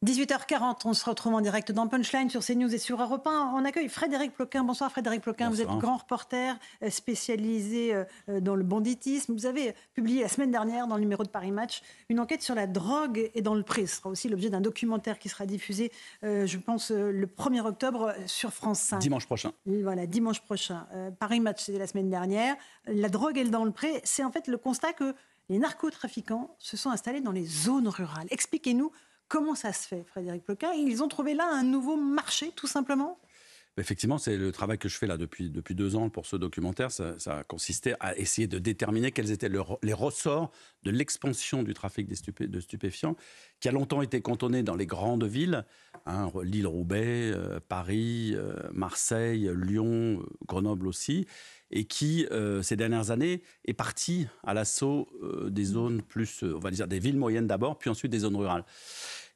18h40, on se retrouve en direct dans Punchline sur CNews et sur Europe 1. On accueille Frédéric Ploquin. Bonsoir Frédéric Ploquin, Bonsoir. vous êtes grand reporter spécialisé dans le banditisme. Vous avez publié la semaine dernière dans le numéro de Paris Match une enquête sur la drogue et dans le pré. Ce sera aussi l'objet d'un documentaire qui sera diffusé, je pense, le 1er octobre sur France 5. Dimanche prochain. Voilà, dimanche prochain. Paris Match, c'était la semaine dernière. La drogue et dans le pré, c'est en fait le constat que les narcotrafiquants se sont installés dans les zones rurales. Expliquez-nous comment ça se fait, Frédéric Ploquin. Ils ont trouvé là un nouveau marché, tout simplement? Effectivement, c'est le travail que je fais là depuis 2 ans pour ce documentaire. Ça a consisté à essayer de déterminer quels étaient les ressorts de l'expansion du trafic de stupéfiants, qui a longtemps été cantonné dans les grandes villes, Lille-Roubaix, Paris, Marseille, Lyon, Grenoble aussi, et qui, ces dernières années, est parti à l'assaut des zones plus, on va dire, des villes moyennes d'abord, puis ensuite des zones rurales.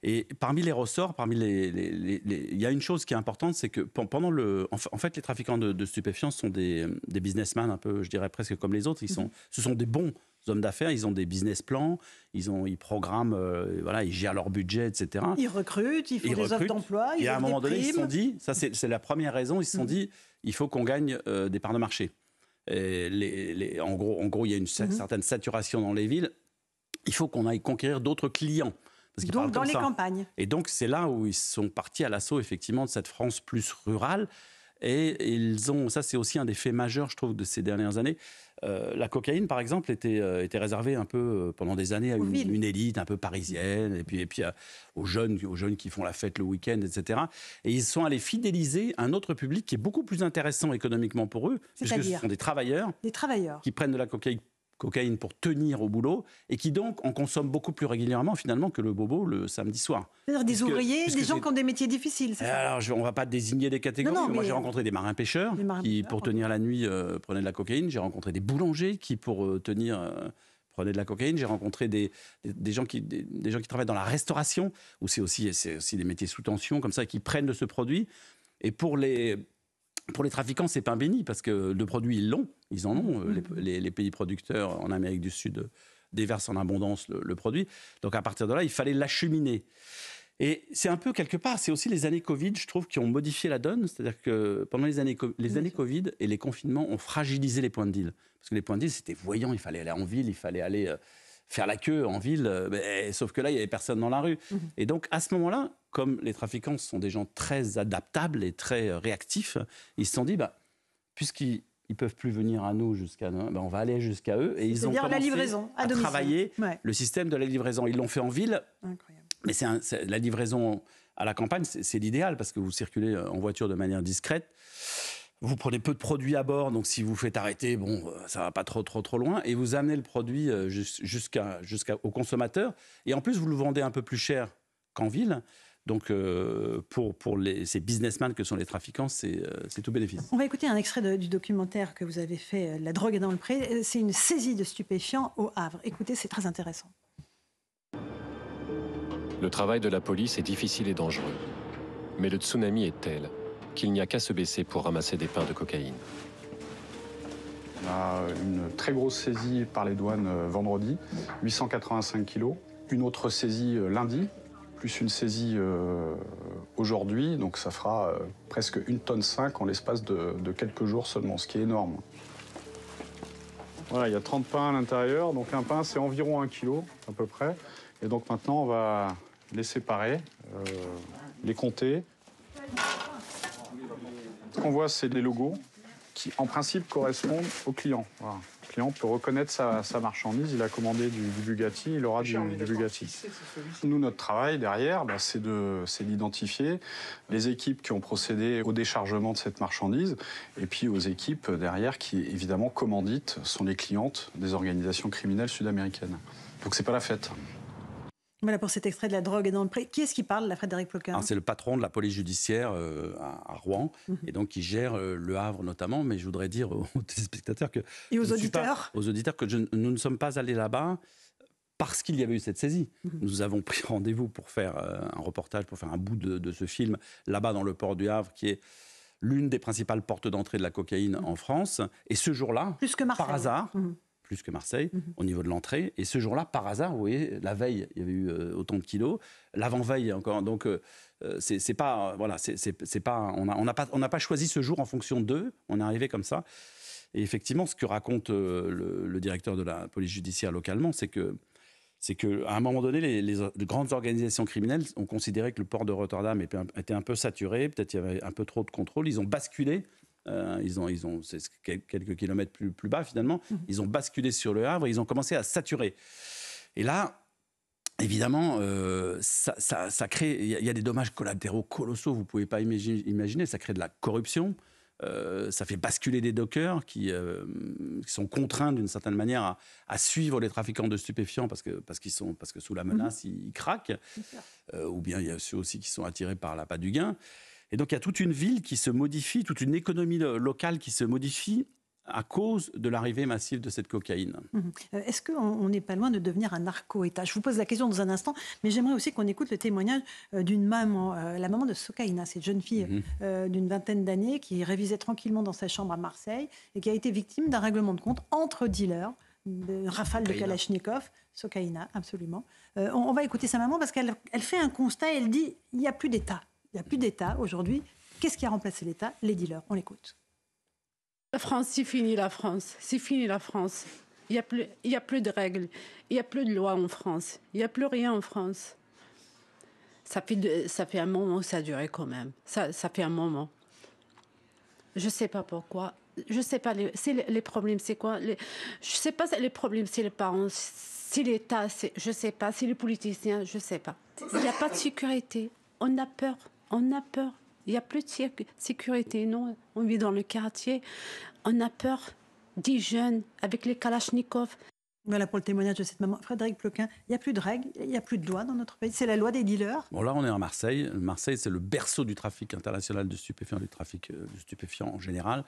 Et parmi les ressorts, il y a une chose qui est importante, c'est que en fait, les trafiquants de stupéfiants sont des businessmen un peu, je dirais presque comme les autres. Ce sont des bons hommes d'affaires. Ils ont des business plans, ils programment, ils gèrent leur budget, etc. Ils recrutent, ils font des offres d'emploi, ils et à un moment donné, ils se sont dit, ça c'est la première raison, ils se sont dit, il faut qu'on gagne des parts de marché. Et en gros, il y a une certaine saturation dans les villes. Il faut qu'on aille conquérir d'autres clients. Donc dans les campagnes. Et donc c'est là où ils sont partis à l'assaut effectivement de cette France plus rurale. Et ça c'est aussi un des faits majeurs, je trouve, de ces dernières années. La cocaïne, par exemple, était réservée un peu pendant des années à une élite un peu parisienne, et puis aux jeunes qui font la fête le week-end, etc. Et ils sont allés fidéliser un autre public qui est beaucoup plus intéressant économiquement pour eux, puisque ce sont des travailleurs qui prennent de la cocaïne pour tenir au boulot et qui donc en consomment beaucoup plus régulièrement finalement que le bobo le samedi soir. C'est-à-dire des ouvriers, des gens qui ont des métiers difficiles, c'est ça? Alors on ne va pas désigner des catégories. Non, moi j'ai rencontré des marins-pêcheurs qui pour tenir la nuit prenaient de la cocaïne. J'ai rencontré des boulangers qui pour tenir prenaient de la cocaïne. J'ai rencontré des gens qui travaillent dans la restauration, où c'est aussi des métiers sous tension comme ça, qui prennent de ce produit. Et pour les trafiquants, c'est pain béni, parce que le produit, ils en ont. Les pays producteurs en Amérique du Sud déversent en abondance le produit. Donc à partir de là, il fallait l'acheminer. Et c'est un peu, quelque part, c'est aussi les années Covid, je trouve, qui ont modifié la donne. C'est-à-dire que pendant les années Covid et les confinements ont fragilisé les points de deal. Parce que les points de deal, c'était voyant, il fallait aller en ville, il fallait aller faire la queue en ville, sauf que là, il n'y avait personne dans la rue. Et donc, à ce moment-là, comme les trafiquants sont des gens très adaptables et très réactifs, ils se sont dit, puisqu'ils ne peuvent plus venir à nous jusqu'à nous, on va aller jusqu'à eux. Et ils ont commencé la livraison à travailler le système de la livraison. Ils l'ont fait en ville. Incroyable. Mais la livraison à la campagne, c'est l'idéal, parce que vous circulez en voiture de manière discrète. Vous prenez peu de produits à bord, donc si vous faites arrêter, ça va pas trop loin, et vous amenez le produit jusqu'au consommateur. Et en plus, vous le vendez un peu plus cher qu'en ville. Donc, pour ces businessmen que sont les trafiquants, c'est tout bénéfice. On va écouter un extrait du documentaire que vous avez fait, La drogue est dans le pré. C'est une saisie de stupéfiants au Havre. Écoutez, c'est très intéressant. Le travail de la police est difficile et dangereux. Mais le tsunami est tel qu'il n'y a qu'à se baisser pour ramasser des pains de cocaïne. On a une très grosse saisie par les douanes vendredi, 885 kilos. Une autre saisie lundi, plus une saisie aujourd'hui. Donc ça fera presque 1,5 tonne en l'espace de quelques jours seulement, ce qui est énorme. Voilà, il y a 30 pains à l'intérieur. Donc un pain, c'est environ 1 kilo à peu près. Et donc maintenant, on va les séparer, les compter. Ce qu'on voit, c'est des logos qui, en principe, correspondent au client. Voilà. Le client peut reconnaître sa marchandise. Il a commandé du Bugatti, il aura du Bugatti. Nous, notre travail derrière, c'est d'identifier les équipes qui ont procédé au déchargement de cette marchandise et puis aux équipes derrière qui, évidemment, commanditent, sont les clientes des organisations criminelles sud-américaines. Donc, c'est pas la fête. Voilà pour cet extrait de La drogue est dans le pré. Qui est-ce qui parle, là, Frédéric Ploquin? C'est le patron de la police judiciaire à Rouen, et donc qui gère le Havre notamment. Mais je voudrais dire aux téléspectateurs et aux auditeurs que nous ne sommes pas allés là-bas parce qu'il y avait eu cette saisie. Nous avons pris rendez-vous pour faire un reportage, pour faire un bout de ce film là-bas dans le port du Havre, qui est l'une des principales portes d'entrée de la cocaïne en France. Et ce jour-là, par hasard, plus que Marseille, au niveau de l'entrée. Et ce jour-là, par hasard, vous voyez, la veille, il y avait eu autant de kilos. L'avant-veille encore. Donc, c'est pas, voilà, c'est pas, on n'a pas choisi ce jour en fonction d'eux. On est arrivé comme ça. Et effectivement, ce que raconte le directeur de la police judiciaire localement, c'est qu'à un moment donné, les grandes organisations criminelles ont considéré que le port de Rotterdam était un peu saturé, peut-être il y avait un peu trop de contrôle. Ils ont basculé, c'est quelques kilomètres plus bas finalement, ils ont basculé sur le Havre, ils ont commencé à saturer. Et là, évidemment, ça crée, il y a des dommages collatéraux colossaux, vous ne pouvez pas imaginer, ça crée de la corruption. Ça fait basculer des dockers qui sont contraints d'une certaine manière à suivre les trafiquants de stupéfiants parce que sous la menace, ils craquent. Ou bien il y a ceux aussi qui sont attirés par l'appât du gain. Et donc il y a toute une ville qui se modifie, toute une économie locale qui se modifie à cause de l'arrivée massive de cette cocaïne. Est-ce qu'on n'est pas loin de devenir un narco-État? Je vous pose la question dans un instant, mais j'aimerais aussi qu'on écoute le témoignage d'une maman, la maman de Sokaina, cette jeune fille d'une vingtaine d'années qui révisait tranquillement dans sa chambre à Marseille et qui a été victime d'un règlement de compte entre dealers, de rafale de Kalachnikov. Sokaina, absolument. On va écouter sa maman parce qu'elle fait un constat et elle dit il n'y a plus d'État. Il n'y a plus d'État aujourd'hui. Qu'est-ce qui a remplacé l'État? Les dealers. On l'écoute. La France, c'est fini la France. C'est fini la France. Il n'y a plus de règles. Il n'y a plus de loi en France. Il n'y a plus rien en France. Ça fait un moment que ça a duré quand même. Ça fait un moment. Je ne sais pas pourquoi. Je ne sais pas. Les problèmes, c'est quoi? Je ne sais pas. Les problèmes, c'est les parents. C'est l'État. Je ne sais pas. C'est les politiciens. Je ne sais pas. Il n'y a pas de sécurité. On a peur. On a peur. Il n'y a plus de sécurité, non. On vit dans le quartier. On a peur des jeunes avec les Kalachnikov. Voilà pour le témoignage de cette maman. Frédéric Ploquin, il n'y a plus de règles, il n'y a plus de loi dans notre pays. C'est la loi des dealers. Bon, là, on est à Marseille. Marseille, c'est le berceau du trafic international de stupéfiants, du trafic de stupéfiants en général.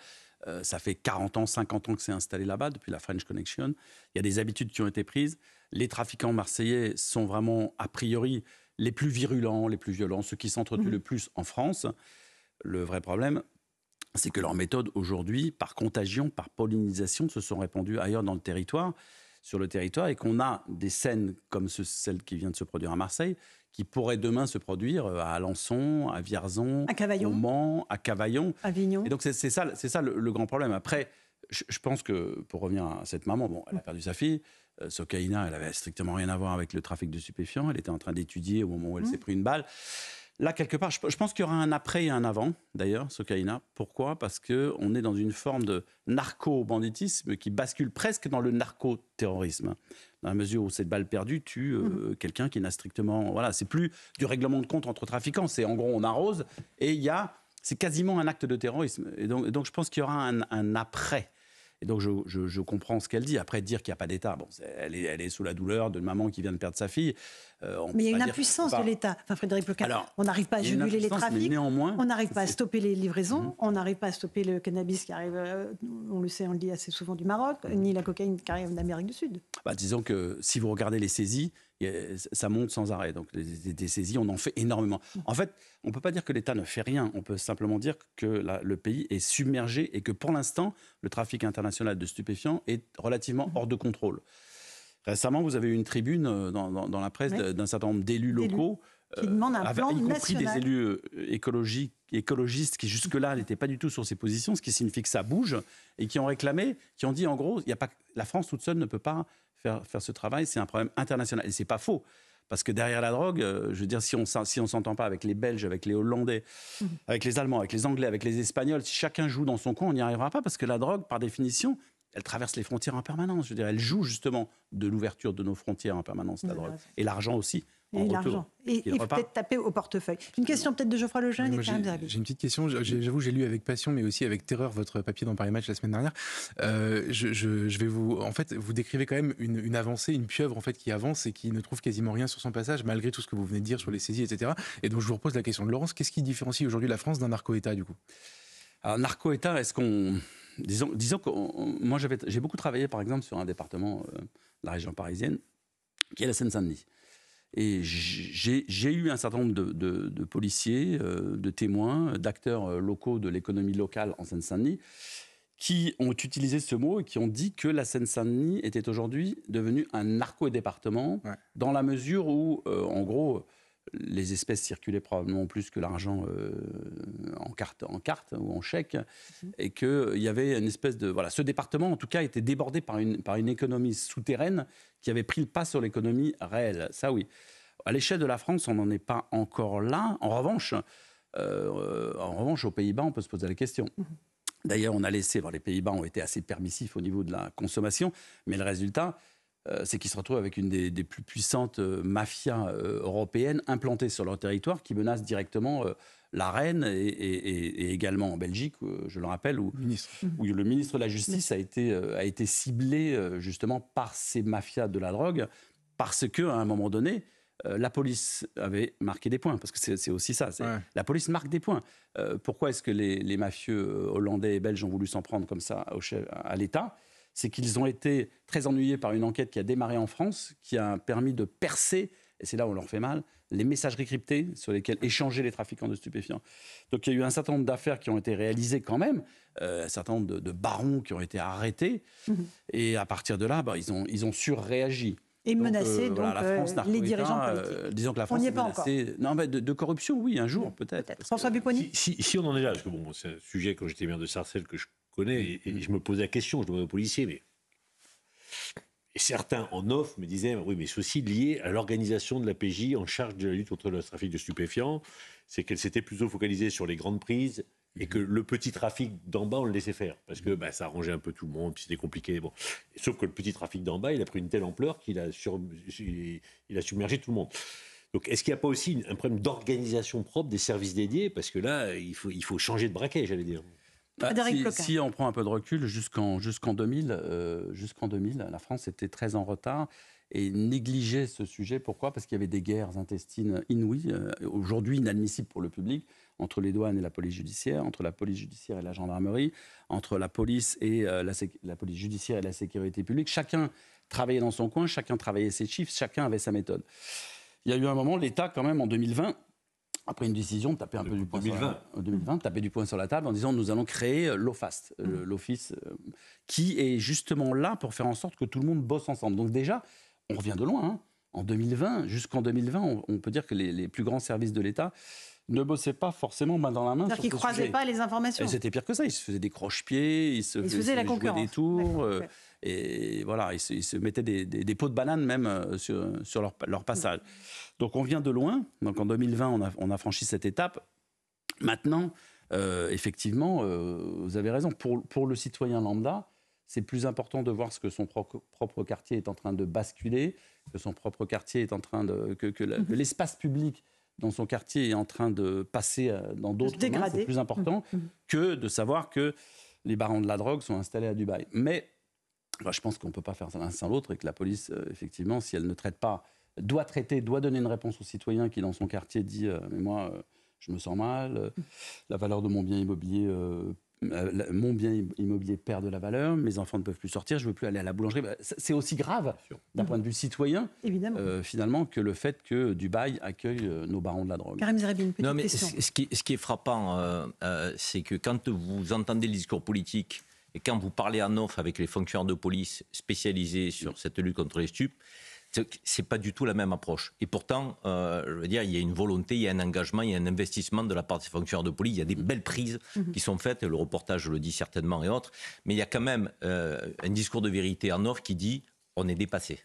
Ça fait 40 ans, 50 ans que c'est installé là-bas, depuis la French Connection. Il y a des habitudes qui ont été prises. Les trafiquants marseillais sont vraiment, a priori, les plus virulents, les plus violents, ceux qui s'entretuent le plus en France. Le vrai problème, c'est que leurs méthodes aujourd'hui, par contagion, par pollinisation, se sont répandues ailleurs dans le territoire, sur le territoire, et qu'on a des scènes comme celle qui vient de se produire à Marseille, qui pourraient demain se produire à Alençon, à Vierzon, au Mans, à Cavaillon. Avignon. Et donc c'est ça le grand problème. Après, je pense que, pour revenir à cette maman, bon, elle a perdu sa fille. Sokaina, elle avait strictement rien à voir avec le trafic de stupéfiants. Elle était en train d'étudier au moment où elle s'est pris une balle. Là, quelque part, je pense qu'il y aura un après et un avant, d'ailleurs, Sokaina. Pourquoi? Parce qu'on est dans une forme de narco-banditisme qui bascule presque dans le narco-terrorisme. Dans la mesure où cette balle perdue tue quelqu'un qui n'a strictement... Voilà, c'est plus du règlement de compte entre trafiquants. C'est en gros, on arrose et c'est quasiment un acte de terrorisme. Et donc je pense qu'il y aura un après. Et donc, je comprends ce qu'elle dit. Après, dire qu'il n'y a pas d'État, bon, elle est sous la douleur d'une maman qui vient de perdre sa fille. Mais il y a une impuissance de l'État. Enfin, Frédéric Ploquin, on n'arrive pas à juguler les trafics, on n'arrive pas à stopper les livraisons, on n'arrive pas à stopper le cannabis qui arrive, on le sait, on le dit assez souvent, du Maroc, ni la cocaïne qui arrive d'Amérique du Sud. Disons que si vous regardez les saisies, ça monte sans arrêt. Donc, des saisies, on en fait énormément. En fait, on ne peut pas dire que l'État ne fait rien. On peut simplement dire que le pays est submergé et que pour l'instant, le trafic international de stupéfiants est relativement hors de contrôle. Récemment, vous avez eu une tribune dans la presse d'un certain nombre d'élus locaux qui demandent un plan national. Y compris des élus écologistes qui jusque-là n'étaient pas du tout sur ces positions, ce qui signifie que ça bouge, et qui ont réclamé, qui ont dit en gros, la France toute seule ne peut pas faire ce travail, c'est un problème international. Et c'est pas faux. Parce que derrière la drogue, je veux dire, si on s'entend pas avec les Belges, avec les Hollandais, avec les Allemands, avec les Anglais, avec les Espagnols, si chacun joue dans son coin, on n'y arrivera pas, parce que la drogue, par définition, elle traverse les frontières en permanence. Je veux dire, elle joue justement de l'ouverture de nos frontières en permanence, la drogue. Et l'argent aussi. Et l'argent. Et il faut peut-être taper au portefeuille. Une question peut-être de Geoffroy Lejeune et Karim Zerbi. J'ai une petite question. J'avoue, j'ai lu avec passion, mais aussi avec terreur, votre papier dans Paris Match la semaine dernière. Je vais vous décrivez quand même une avancée, une pieuvre en fait qui avance et qui ne trouve quasiment rien sur son passage, malgré tout ce que vous venez de dire sur les saisies, etc. Et donc je vous repose la question de Laurence. Qu'est-ce qui différencie aujourd'hui la France d'un narco-État du coup? Alors, narco-État, est-ce qu'on... Disons que moi, j'ai beaucoup travaillé, par exemple, sur un département de la région parisienne, qui est la Seine-Saint-Denis. Et j'ai eu un certain nombre de policiers, de témoins, d'acteurs locaux de l'économie locale en Seine-Saint-Denis, qui ont utilisé ce mot et qui ont dit que la Seine-Saint-Denis était aujourd'hui devenue un narco-département, dans la mesure où, en gros, les espèces circulaient probablement plus que l'argent en carte ou en chèque, et qu'il y avait une espèce de... Voilà, ce département, en tout cas, était débordé par une économie souterraine qui avait pris le pas sur l'économie réelle. Ça, oui. À l'échelle de la France, on n'en est pas encore là. En revanche, aux Pays-Bas, on peut se poser la question. D'ailleurs, on a laissé... les Pays-Bas ont été assez permissifs au niveau de la consommation, mais le résultat... c'est qu'ils se retrouvent avec une des plus puissantes mafias européennes implantées sur leur territoire qui menacent directement la reine et également en Belgique, je le rappelle, où le ministre de la Justice a été ciblé justement par ces mafias de la drogue parce qu'à un moment donné, la police avait marqué des points, parce que c'est aussi ça. La police marque des points. Pourquoi est-ce que les mafieux hollandais et belges ont voulu s'en prendre comme ça à l'État ? C'est qu'ils ont été très ennuyés par une enquête qui a démarré en France, qui a permis de percer, et c'est là où on leur fait mal, les messageries cryptées sur lesquelles échangeaient les trafiquants de stupéfiants. Donc il y a eu un certain nombre d'affaires qui ont été réalisées quand même, un certain nombre de barons qui ont été arrêtés, et à partir de là, ils ont surréagi. Et menacer la France les dirigeants politiques. Disons que la France est menacée de corruption, oui, un jour peut-être. François Pupponi. Si on en est là, parce que c'est un sujet, quand j'étais maire de Sarcelles, que je connais, et je me posais la question, je demandais aux policiers, mais... Et certains en off me disaient, oui, mais c'est aussi lié à l'organisation de la PJ en charge de la lutte contre le trafic de stupéfiants, c'est qu'elle s'était plutôt focalisée sur les grandes prises, et que le petit trafic d'en bas, on le laissait faire, parce que ça arrangeait un peu tout le monde, puis c'était compliqué. Bon. Sauf que le petit trafic d'en bas, il a pris une telle ampleur qu'il a submergé tout le monde. Donc, est-ce qu'il n'y a pas aussi un problème d'organisation propre des services dédiés ? Parce que là, il faut changer de braquet, j'allais dire. Si on prend un peu de recul, jusqu'en 2000, la France était très en retard et négligeait ce sujet. Pourquoi ? Parce qu'il y avait des guerres intestines inouïes, aujourd'hui inadmissibles pour le public, entre les douanes et la police judiciaire, entre la police judiciaire et la gendarmerie, entre la police et la police judiciaire et la sécurité publique. Chacun travaillait dans son coin, chacun travaillait ses chiffres, chacun avait sa méthode. Il y a eu un moment, l'État, quand même, en 2020, après une décision de taper un peu du poing taper du poing sur la table en disant nous allons créer l'OFAST, l'office qui est justement là pour faire en sorte que tout le monde bosse ensemble. Donc déjà, on revient de loin. En 2020, jusqu'en 2020, on peut dire que les plus grands services de l'État ne bossaient pas forcément main dans la main. C'est-à-dire qu'ils ne croisaient pas les informations. Et c'était pire que ça. Ils se faisaient des croche-pieds, ils se faisaient la concurrence. Des tours. Et voilà, ils se mettaient des pots de banane même sur leur passage. Donc on vient de loin. Donc en 2020, on a franchi cette étape. Maintenant, effectivement, vous avez raison. Pour le citoyen lambda, c'est plus important de voir ce que son propre quartier est en train de basculer, que son propre quartier est en train de... que l'espace public dans son quartier est en train de passer dans d'autres mains. C'est plus important que de savoir que les barons de la drogue sont installés à Dubaï. Mais je pense qu'on ne peut pas faire l'un sans l'autre et que la police, effectivement, si elle ne traite pas, doit donner une réponse au citoyen qui, dans son quartier, dit « mais moi, je me sens mal, la valeur de mon bien immobilier... mon bien immobilier perd de la valeur, mes enfants ne peuvent plus sortir, je ne veux plus aller à la boulangerie. C'est aussi grave, d'un point de vue citoyen, finalement, que le fait que Dubaï accueille nos barons de la drogue. Karim Zerebi, une petite question. Ce qui est frappant, c'est que quand vous entendez le discours politique et quand vous parlez en off avec les fonctionnaires de police spécialisés sur cette lutte contre les stupes, c'est pas du tout la même approche. Et pourtant, je veux dire, il y a une volonté, il y a un engagement, il y a un investissement de la part des fonctionnaires de police. Il y a des belles prises qui sont faites, et le reportage le dit certainement et autres. Mais il y a quand même un discours de vérité en off qui dit on est dépassé.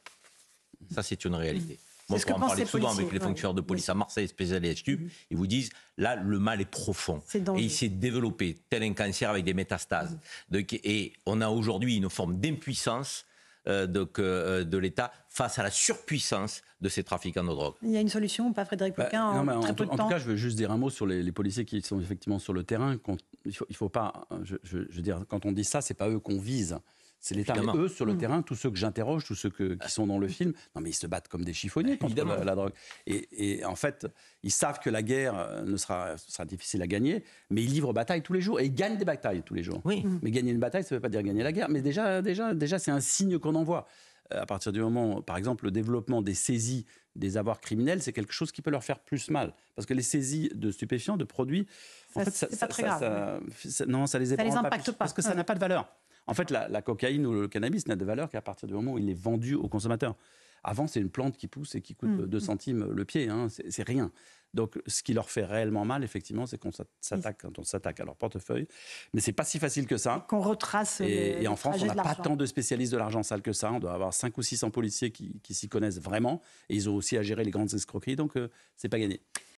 Ça, c'est une réalité. Moi, pour en parler souvent avec les fonctionnaires de police à Marseille, spécialisés stupes, ils vous disent là, le mal est profond. Et il s'est développé tel un cancer avec des métastases. Et on a aujourd'hui une forme d'impuissance de l'État face à la surpuissance de ces trafiquants de drogue. Il y a une solution ou pas, Frédéric Ploquin, en très peu de temps ? En tout cas, je veux juste dire un mot sur les policiers qui sont effectivement sur le terrain. Il faut pas, je veux dire, quand on dit ça, c'est pas eux qu'on vise. C'est l'État. Mais eux, sur le terrain, tous ceux que j'interroge, tous ceux qui sont dans le film, non mais ils se battent comme des chiffonniers contre la drogue. Et en fait, ils savent que la guerre sera difficile à gagner, mais ils livrent bataille tous les jours. Et ils gagnent des batailles tous les jours. Oui. Mais gagner une bataille, ça ne veut pas dire gagner la guerre. Mais déjà c'est un signe qu'on envoie. à partir du moment, par exemple, le développement des saisies des avoirs criminels, c'est quelque chose qui peut leur faire plus mal. Parce que les saisies de stupéfiants, de produits, en fait, c'est pas très grave. Non, ça les ébranle impacte pas. parce que ça n'a pas de valeur. En fait, la cocaïne ou le cannabis n'a de valeur qu'à partir du moment où il est vendu au consommateur. Avant, c'est une plante qui pousse et qui coûte 2 centimes le pied. Hein, c'est rien. Donc, ce qui leur fait réellement mal, effectivement, c'est quand on s'attaque à leur portefeuille. Mais c'est pas si facile que ça. Qu'on retrace. Et en France, on n'a pas tant de spécialistes de l'argent sale que ça. On doit avoir 500 ou 600 policiers qui s'y connaissent vraiment. Et ils ont aussi à gérer les grandes escroqueries. Donc, c'est pas gagné.